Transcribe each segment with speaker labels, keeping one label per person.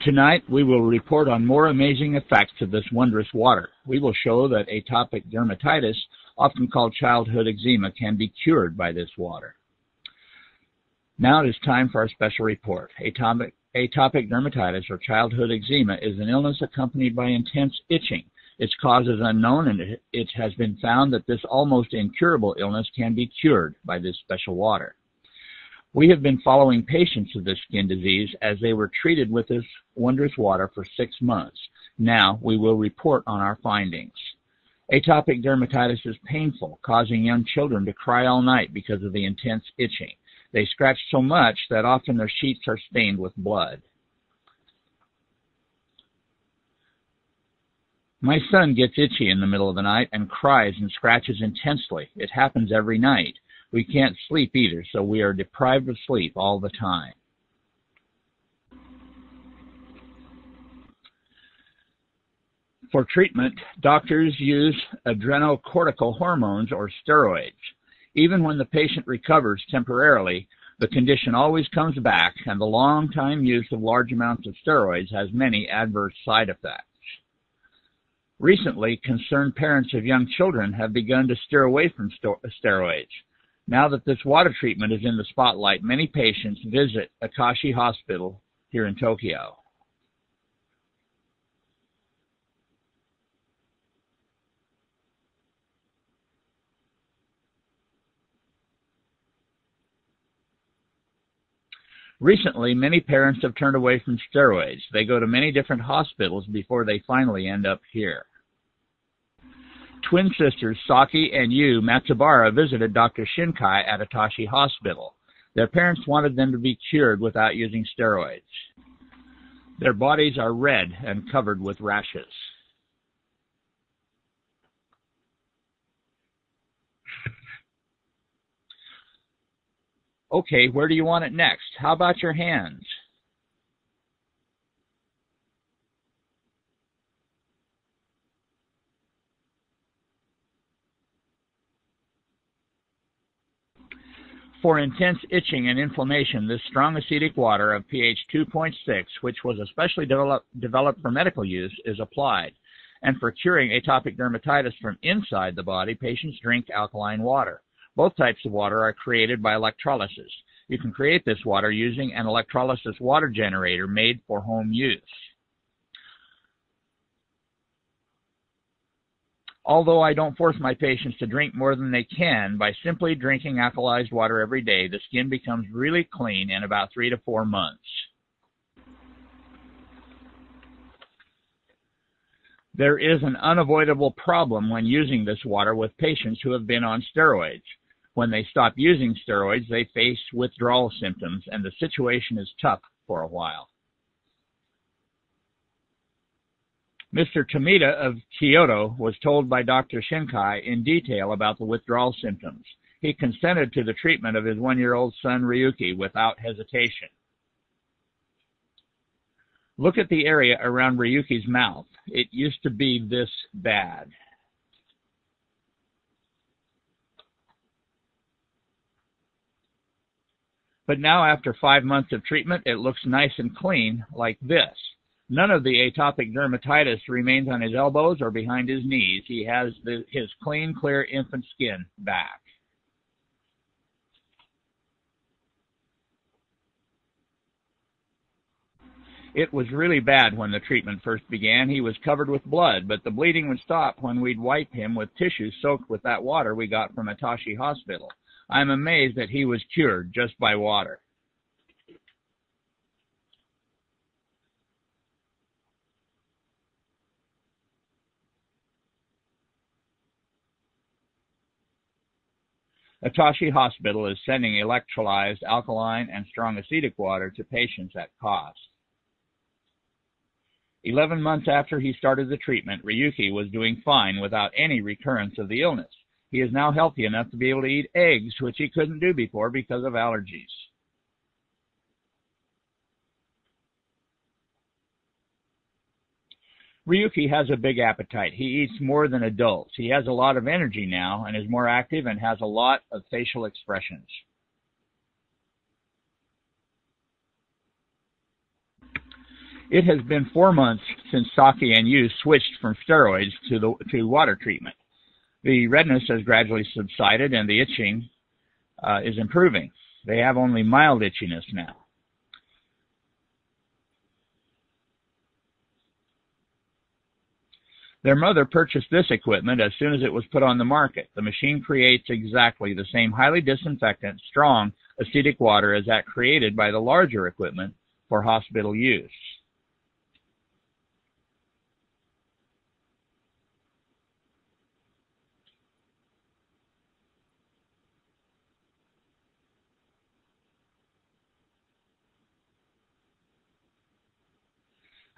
Speaker 1: Tonight, we will report on more amazing effects of this wondrous water. We will show that atopic dermatitis, often called childhood eczema, can be cured by this water. Now it is time for our special report. Atopic dermatitis, or childhood eczema, is an illness accompanied by intense itching. Its cause is unknown, and it has been found that this almost incurable illness can be cured by this special water. We have been following patients with this skin disease as they were treated with this wondrous water for 6 months. Now we will report on our findings. Atopic dermatitis is painful, causing young children to cry all night because of the intense itching. They scratch so much that often their sheets are stained with blood. My son gets itchy in the middle of the night and cries and scratches intensely. It happens every night. We can't sleep either, so we are deprived of sleep all the time. For treatment, doctors use adrenocortical hormones or steroids. Even when the patient recovers temporarily, the condition always comes back, and the long-time use of large amounts of steroids has many adverse side effects. Recently, concerned parents of young children have begun to steer away from steroids. Now that this water treatment is in the spotlight, many patients visit Akashi Hospital here in Tokyo. Recently, many parents have turned away from steroids. They go to many different hospitals before they finally end up here. Twin sisters Saki and Yu Matsubara visited Dr. Shinkai at Atashi Hospital. Their parents wanted them to be cured without using steroids. Their bodies are red and covered with rashes. Okay, where do you want it next? How about your hands? For intense itching and inflammation, this strong acidic water of pH 2.6, which was especially developed for medical use, is applied. And for curing atopic dermatitis from inside the body, patients drink alkaline water. Both types of water are created by electrolysis. You can create this water using an electrolysis water generator made for home use. Although I don't force my patients to drink more than they can, by simply drinking alkalized water every day, the skin becomes really clean in about 3 to 4 months. There is an unavoidable problem when using this water with patients who have been on steroids. When they stop using steroids, they face withdrawal symptoms, and the situation is tough for a while. Mr. Tomita of Kyoto was told by Dr. Shinkai in detail about the withdrawal symptoms. He consented to the treatment of his 1-year-old son Ryuki without hesitation. Look at the area around Ryuki's mouth. It used to be this bad. But now, after 5 months of treatment, it looks nice and clean like this. None of the atopic dermatitis remains on his elbows or behind his knees. He has his clean, clear infant skin back. It was really bad when the treatment first began. He was covered with blood, but the bleeding would stop when we'd wipe him with tissues soaked with that water we got from Atashi Hospital. I'm amazed that he was cured just by water. Atashi Hospital is sending electrolyzed, alkaline, and strong acidic water to patients at cost. 11 months after he started the treatment, Ryuki was doing fine without any recurrence of the illness. He is now healthy enough to be able to eat eggs, which he couldn't do before because of allergies. Ryuki has a big appetite. He eats more than adults. He has a lot of energy now and is more active and has a lot of facial expressions. It has been 4 months since Saki and Yu switched from steroids to water treatment. The redness has gradually subsided and the itching is improving. They have only mild itchiness now. Their mother purchased this equipment as soon as it was put on the market. The machine creates exactly the same highly disinfectant, strong, acidic water as that created by the larger equipment for hospital use.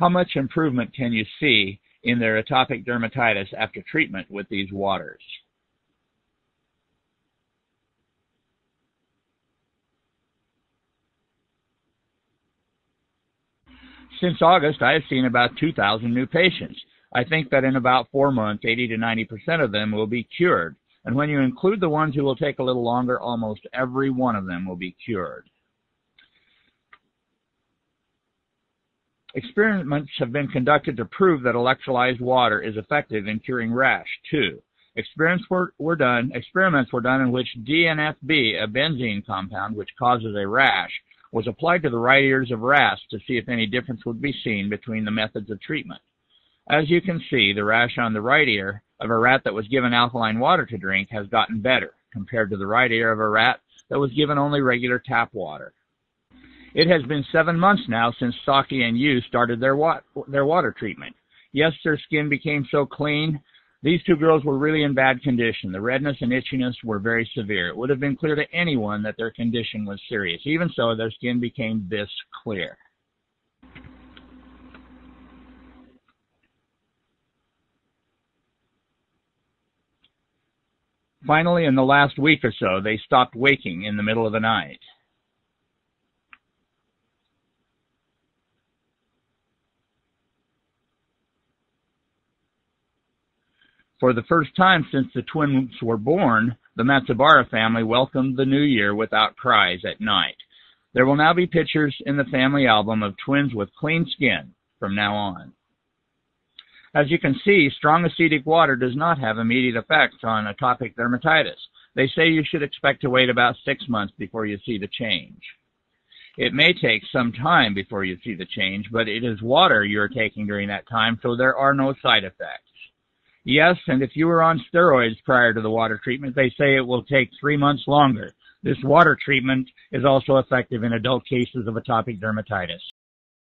Speaker 1: How much improvement can you see in their atopic dermatitis after treatment with these waters? Since August, I have seen about 2,000 new patients. I think that in about 4 months, 80 to 90% of them will be cured. And when you include the ones who will take a little longer, almost every one of them will be cured. Experiments have been conducted to prove that electrolyzed water is effective in curing rash, too. Experiments were done in which DNFB, a benzene compound which causes a rash, was applied to the right ears of rats to see if any difference would be seen between the methods of treatment. As you can see, the rash on the right ear of a rat that was given alkaline water to drink has gotten better compared to the right ear of a rat that was given only regular tap water. It has been 7 months now since Saki and Yu started their water treatment. Yes, their skin became so clean. These two girls were really in bad condition. The redness and itchiness were very severe. It would have been clear to anyone that their condition was serious. Even so, their skin became this clear. Finally, in the last week or so, they stopped waking in the middle of the night. For the first time since the twins were born, the Matsubara family welcomed the new year without cries at night. There will now be pictures in the family album of twins with clean skin from now on. As you can see, strong acidic water does not have immediate effects on atopic dermatitis. They say you should expect to wait about 6 months before you see the change. It may take some time before you see the change, but it is water you're taking during that time, so there are no side effects. Yes, and if you were on steroids prior to the water treatment, they say it will take 3 months longer. This water treatment is also effective in adult cases of atopic dermatitis.